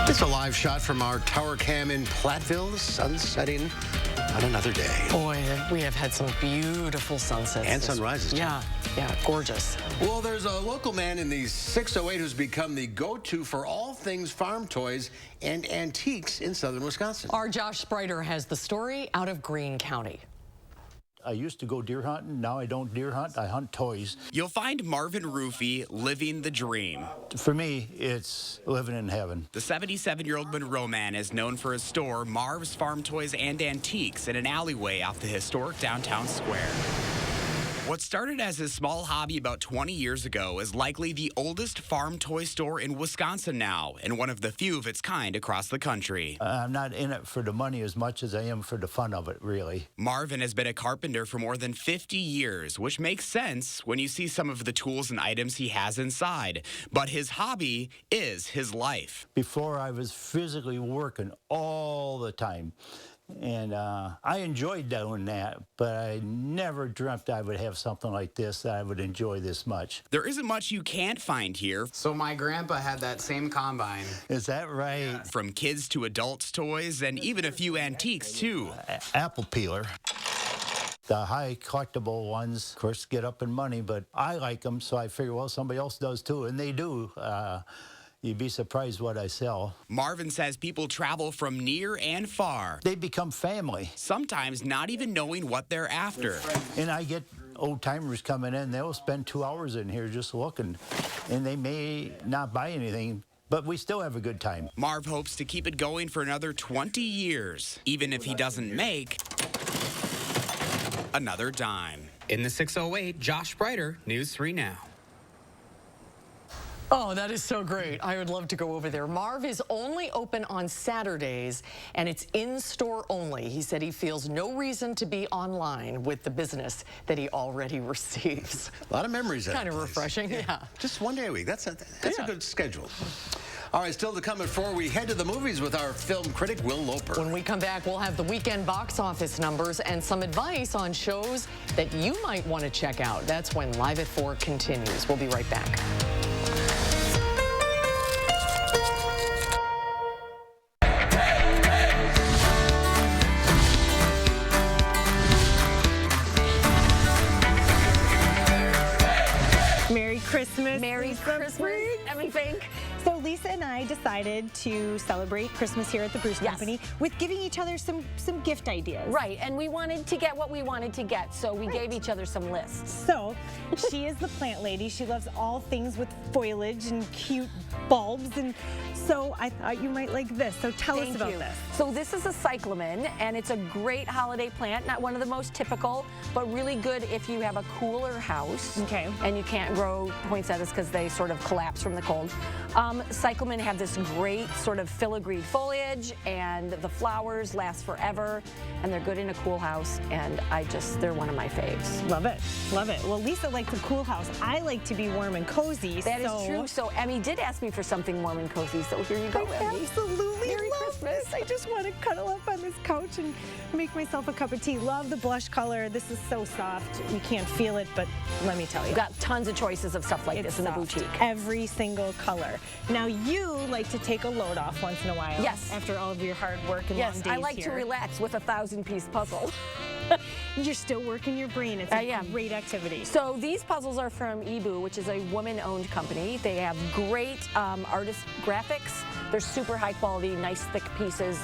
It's a live shot from our tower cam in Platteville. The sun setting on another day. Boy, we have had some beautiful sunsets. And sunrises, too. Yeah, gorgeous. Well, there's a local man in the 608 who's become the go-to for all things farm toys and antiques in southern Wisconsin. Our Josh Spreiter has the story out of Greene County. I used to go deer hunting. Now I don't deer hunt. I hunt toys. You'll find Marvin Rufy living the dream. For me, it's living in heaven. The 77-year-old Monroe man is known for his store, Marv's Farm Toys and Antiques, in an alleyway off the historic downtown square. What started as his small hobby about 20 years ago is likely the oldest farm toy store in Wisconsin now, and one of the few of its kind across the country. I'm not in it for the money as much as I am for the fun of it, really. Marvin has been a carpenter for more than 50 years, which makes sense when you see some of the tools and items he has inside. But his hobby is his life. Before, I was physically working all the time. And I enjoyed doing that, but I never dreamt I would have something like this that I would enjoy this much. There isn't much you can't find here. So my grandpa had that same combine. Is that right? From kids to adults' toys, and even a few antiques, too. Apple peeler. The high collectible ones, of course, get up in money, but I like them, so I figure, well, somebody else does, too, and they do. You'd be surprised what I sell. Marvin says people travel from near and far. They become family. Sometimes not even knowing what they're after. And I get old-timers coming in. They'll spend 2 hours in here just looking. And they may not buy anything, but we still have a good time. Marv hopes to keep it going for another 20 years, even if he doesn't make another dime. In the 608, Josh Spreiter, News 3 Now. Oh, that is so great. I would love to go over there. Marv is only open on Saturdays, and it's in-store only. He said he feels no reason to be online with the business that he already receives. A lot of memories. Kind of refreshing, yeah. Just one day a week. That's a good schedule. All right, still to come at 4, we head to the movies with our film critic, Will Loper. When we come back, we'll have the weekend box office numbers and some advice on shows that you might want to check out. That's when Live at 4 continues. We'll be right back. Merry Christmas, everything. So Lisa and I decided to celebrate Christmas here at the Bruce Company with giving each other some gift ideas. Right, and we wanted to get what we wanted to get, so we gave each other some lists. So she is the plant lady. She loves all things with foliage and cute bulbs, and so I thought you might like this. So tell us about this. So this is a cyclamen, and it's a great holiday plant. Not one of the most typical, but really good if you have a cooler house. Okay. And you can't grow poinsettias because they sort of collapse from the cold. Cyclamen have this great sort of filigreed foliage, and the flowers last forever, and they're good in a cool house, and they're one of my faves. Love it, love it. Well, Lisa likes a cool house. I like to be warm and cozy. That is true. So Emmy did ask me for something warm and cozy, so here you go, Emmy. Absolutely Merry love Christmas. this. I just want to cuddle up on this couch and make myself a cup of tea. Love the blush color. This is so soft. You can't feel it, but let me tell you. We've got tons of choices of stuff like this in the boutique. Every single color. Now, you like to take a load off once in a while. Yes. After all of your hard work and long days I like here. to relax with a 1,000-piece puzzle. You're still working your brain. It's a great activity. So these puzzles are from Ebu, which is a woman-owned company. They have great artist graphics. They're super high quality, nice thick pieces,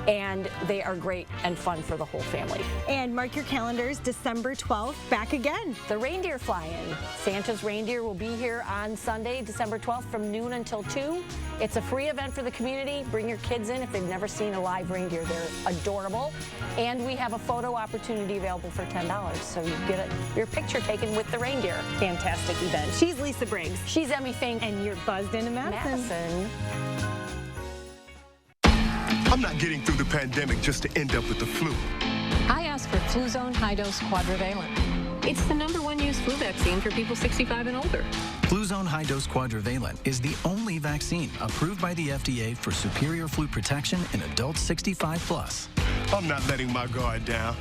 and they are great and fun for the whole family. And mark your calendars, December 12th, back again. The reindeer fly-in. Santa's reindeer will be here on Sunday, December 12th from noon until 2. It's a free event for the community. Bring your kids in if they've never seen a live reindeer. They're adorable. And we have a photo opportunity available for $10. So you get your picture taken with the reindeer. Fantastic event. She's Lisa Briggs. She's Emmy Fink. And you're buzzed into Madison. I'm not getting through the pandemic just to end up with the flu. I asked for Fluzone High-Dose Quadrivalent. It's the #1 used flu vaccine for people 65 and older. Fluzone High-Dose Quadrivalent is the only vaccine approved by the FDA for superior flu protection in adults 65+. I'm not letting my guard down.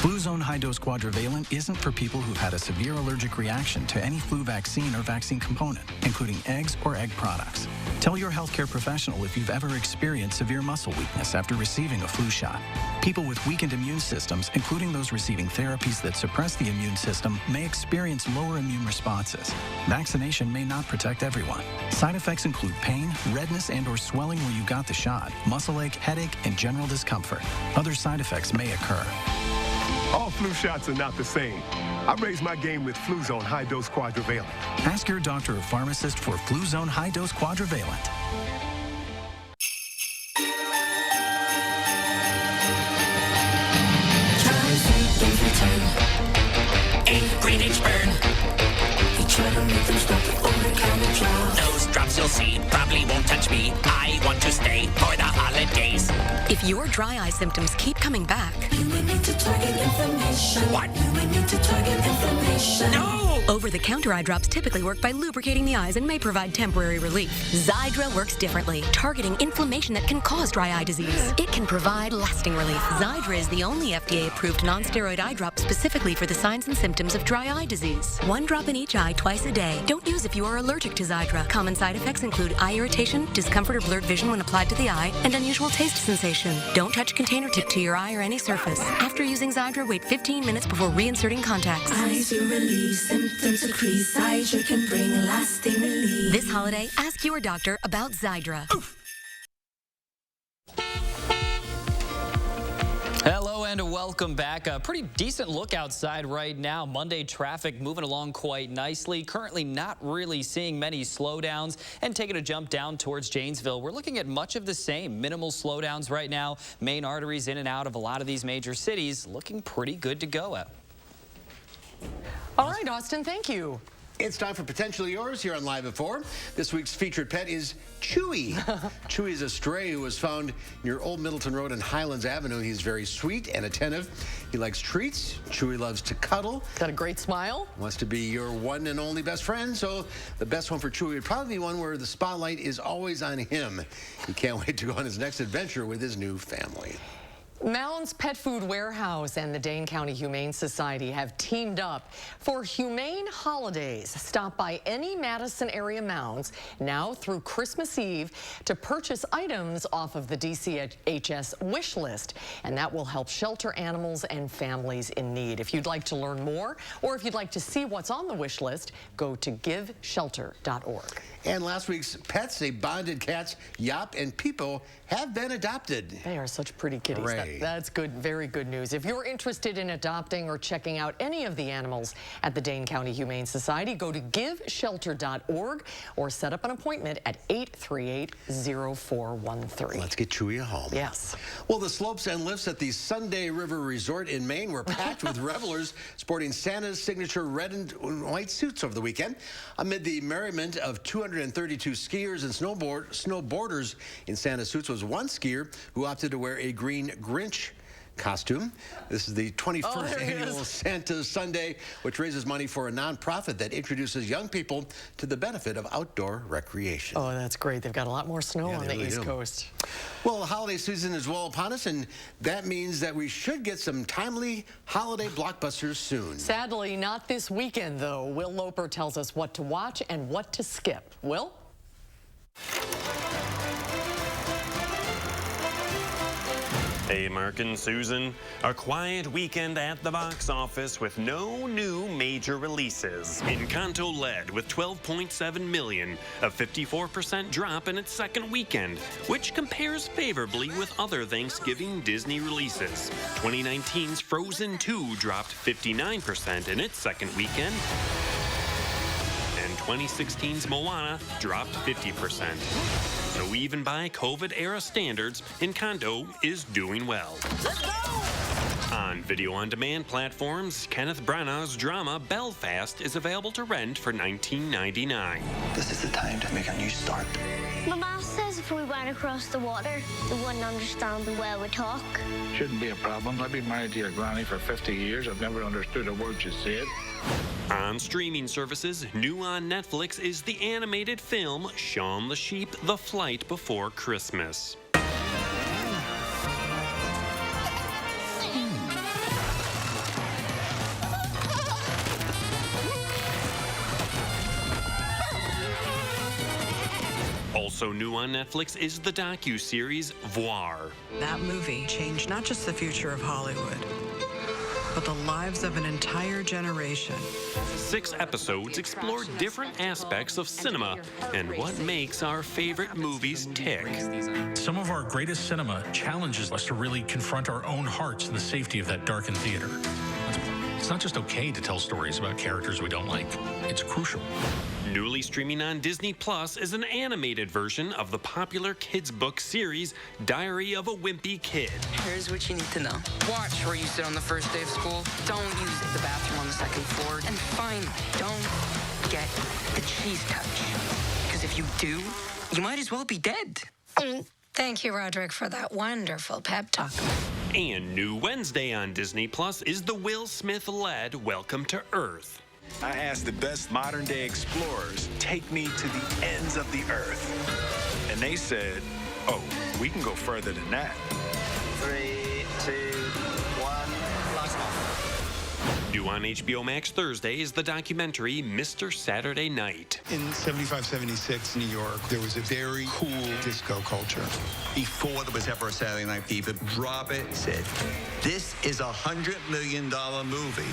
Fluzone High-Dose Quadrivalent isn't for people who've had a severe allergic reaction to any flu vaccine or vaccine component, including eggs or egg products. Tell your healthcare professional if you've ever experienced severe muscle weakness after receiving a flu shot. People with weakened immune systems, including those receiving therapies that suppress the immune system, may experience lower immune responses. Vaccination may not protect everyone. Side effects include pain, redness and/or swelling where you got the shot, muscle ache, headache, and general discomfort. Other side effects may occur. All flu shots are not the same. I raised my game with Fluzone High-Dose Quadrivalent. Ask your doctor or pharmacist for Fluzone High-Dose Quadrivalent. Those drops you'll see probably won't touch me. I want to stay for the holidays. If your dry eye symptoms keep coming back, You may need to target inflammation. What? You may need to target inflammation. No! over-the-counter eye drops typically work by lubricating the eyes and may provide temporary relief. Xiidra works differently, targeting inflammation that can cause dry eye disease. It can provide lasting relief. Xiidra is the only FDA-approved non-steroid eye drop specifically for the signs and symptoms of dry eye disease. 1 drop in each eye twice a day. Don't use if you are allergic to Xiidra. Common side effects include eye irritation, discomfort or blurred vision when applied to the eye, and unusual taste sensation. Don't touch container tip to your eye or any surface. After using Xiidra, wait 15 minutes before reinserting contacts. Eyes you release, symptoms decrease. Xiidra can bring lasting relief. This holiday, ask your doctor about Xiidra. Hello and welcome back. A pretty decent look outside right now. Monday traffic moving along quite nicely. Currently not really seeing many slowdowns. And taking a jump down towards Janesville, we're looking at much of the same. Minimal slowdowns right now. Main arteries in and out of a lot of these major cities looking pretty good to go at. All right, Austin, thank you. It's time for Potentially Yours here on Live at 4. This week's featured pet is Chewy. Chewy is a stray who was found near Old Middleton Road and Highlands Avenue. He's very sweet and attentive. He likes treats. Chewy loves to cuddle. Got a great smile. Wants to be your one and only best friend. So the best one for Chewy would probably be one where the spotlight is always on him. He can't wait to go on his next adventure with his new family. Mounds Pet Food Warehouse and the Dane County Humane Society have teamed up for Humane Holidays. Stop by any Madison area Mounds now through Christmas Eve to purchase items off of the DCHS wish list, and that will help shelter animals and families in need. If you'd like to learn more or if you'd like to see what's on the wish list, go to giveshelter.org. And last week's pets, they bonded cats, Yop and Peepo, have been adopted. They are such pretty kitties. That's good, very good news. If you're interested in adopting or checking out any of the animals at the Dane County Humane Society, go to giveshelter.org or set up an appointment at 838-0413. Let's get Chewy a home. Yes. Well, the slopes and lifts at the Sunday River Resort in Maine were packed with revelers sporting Santa's signature red and white suits over the weekend. Amid the merriment of 232 skiers and snowboarders in Santa suits was one skier who opted to wear a green Grinch costume. This is the 21st annual Santa Sunday, which raises money for a nonprofit that introduces young people to the benefit of outdoor recreation. Oh, that's great. They've got a lot more snow on the East Coast. Well, the holiday season is well upon us, and that means that we should get some timely holiday blockbusters soon. Sadly, not this weekend, though. Will Loper tells us what to watch and what to skip. Will? Hey, Mark and Susan. A quiet weekend at the box office with no new major releases. Encanto led with $12.7 million, a 54% drop in its second weekend, which compares favorably with other Thanksgiving Disney releases. 2019's Frozen 2 dropped 59% in its second weekend. And 2016's Moana dropped 50%. So even by COVID-era standards, Encanto is doing well. Let's go! On video-on-demand platforms, Kenneth Branagh's drama Belfast is available to rent for $19.99. This is the time to make a new start. Mama says if if we went across the water? They wouldn't understand the way we talk. Shouldn't be a problem. I've been married to your granny for 50 years. I've never understood a word you said. On streaming services, new on Netflix is the animated film Shaun the Sheep: The Flight Before Christmas. Also new on Netflix is the docu-series Voir. That movie changed not just the future of Hollywood, but the lives of an entire generation. 6 episodes explore different aspects of cinema and what makes our favorite movies tick. Some of our greatest cinema challenges us to really confront our own hearts in the safety of that darkened theater. It's not just okay to tell stories about characters we don't like. It's crucial. Newly streaming on Disney Plus is an animated version of the popular kids' book series Diary of a Wimpy Kid. Here's what you need to know. Watch where you sit on the first day of school. Don't use the bathroom on the second floor. And finally, don't get the cheese touch. Because if you do, you might as well be dead. Thank you, Roderick, for that wonderful pep talk. And new Wednesday on Disney Plus is the Will Smith-led Welcome to Earth. I asked the best modern-day explorers, take me to the ends of the earth. And they said, oh, we can go further than that. 3, 2, 1, blast off. New on HBO Max Thursday is the documentary Mr. Saturday Night. In 75, 76, New York, there was a very cool disco culture. Before there was ever a Saturday Night Fever, Robert said, this is a $100 million movie.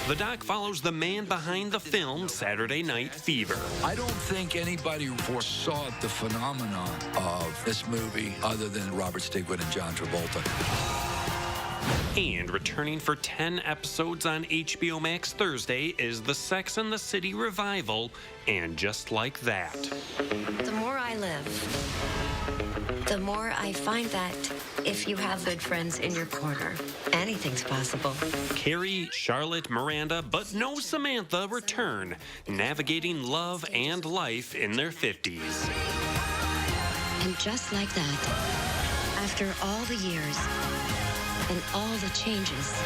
The doc follows the man behind the film Saturday Night Fever. I don't think anybody foresaw the phenomenon of this movie other than Robert Stigwood and John Travolta. And returning for 10 episodes on HBO Max Thursday is the Sex and the City revival, And Just Like That. The more I live, the more I find that if you have good friends in your corner, anything's possible. Carrie, Charlotte, Miranda, but no Samantha return, navigating love and life in their 50s. And just like that, after all the years and all the changes,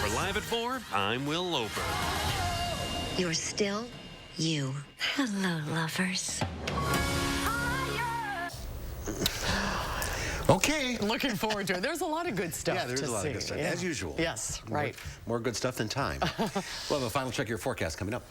For Live at 4, I'm Will Loper. you're still you. Hello, lovers. Okay. Looking forward to it. There's a lot of good stuff. Yeah, there's a lot of good stuff, as usual. Yes, right. More good stuff than time. We'll have a final check of your forecast coming up.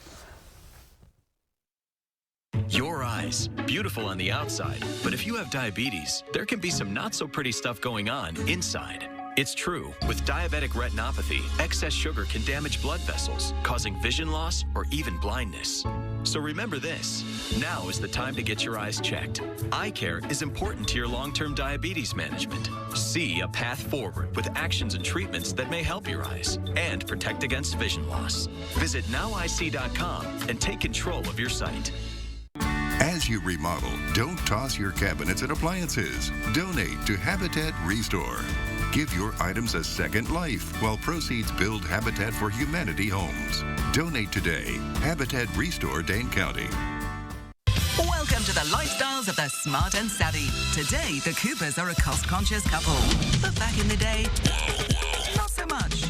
Your eyes, beautiful on the outside, but if you have diabetes, there can be some not so pretty stuff going on inside. It's true. With diabetic retinopathy, excess sugar can damage blood vessels, causing vision loss or even blindness. So remember this, now is the time to get your eyes checked. Eye care is important to your long-term diabetes management. See a path forward with actions and treatments that may help your eyes and protect against vision loss. Visit nowic.com and take control of your sight. As you remodel, don't toss your cabinets and appliances. Donate to Habitat Restore. Give your items a second life while proceeds build Habitat for Humanity homes. Donate today. Habitat Restore, Dane County. Welcome to the lifestyles of the smart and savvy. Today, the Coopers are a cost-conscious couple. But back in the day, not so much.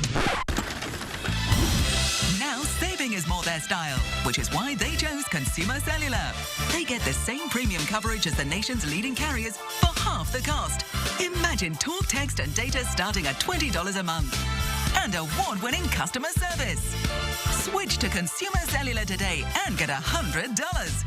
Now, saving is more their style, which is why they chose Consumer Cellular. They get the same premium coverage as the nation's leading carriers for half the cost. Imagine talk, text, and data starting at $20 a month. And award-winning customer service. Switch to Consumer Cellular today and get $100.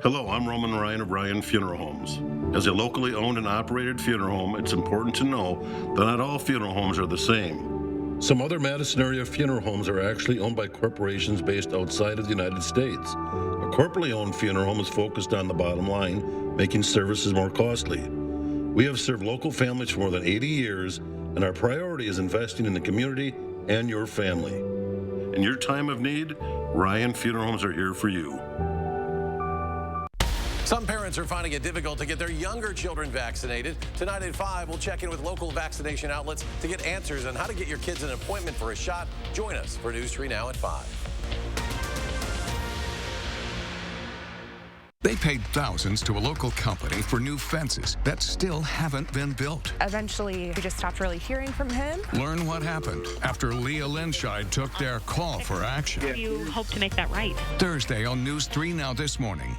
Hello, I'm Roman Ryan of Ryan Funeral Homes. As a locally owned and operated funeral home, it's important to know that not all funeral homes are the same. Some other Madison area funeral homes are actually owned by corporations based outside of the United States. A corporately owned funeral home is focused on the bottom line, making services more costly. We have served local families for more than 80 years, and our priority is investing in the community and your family. In your time of need, Ryan Funeral Homes are here for you. Some parents are finding it difficult to get their younger children vaccinated. Tonight at 5, we'll check in with local vaccination outlets to get answers on how to get your kids an appointment for a shot. Join us for News 3 Now at 5. They paid thousands to a local company for new fences that still haven't been built. Eventually, we just stopped really hearing from him. Learn what happened after Leah Linscheid took their call for action. You hope to make that right. Thursday on News 3 Now This Morning.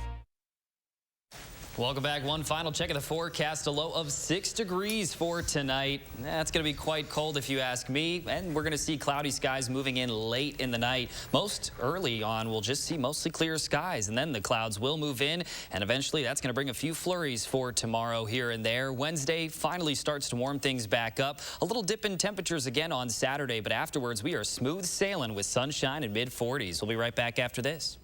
Welcome back. One final check of the forecast. A low of 6 degrees for tonight. That's going to be quite cold if you ask me. And we're going to see cloudy skies moving in late in the night. Most early on, we'll just see mostly clear skies. And then the clouds will move in. And eventually, that's going to bring a few flurries for tomorrow here and there. Wednesday finally starts to warm things back up. A little dip in temperatures again on Saturday. But afterwards, we are smooth sailing with sunshine and mid-40s. We'll be right back after this.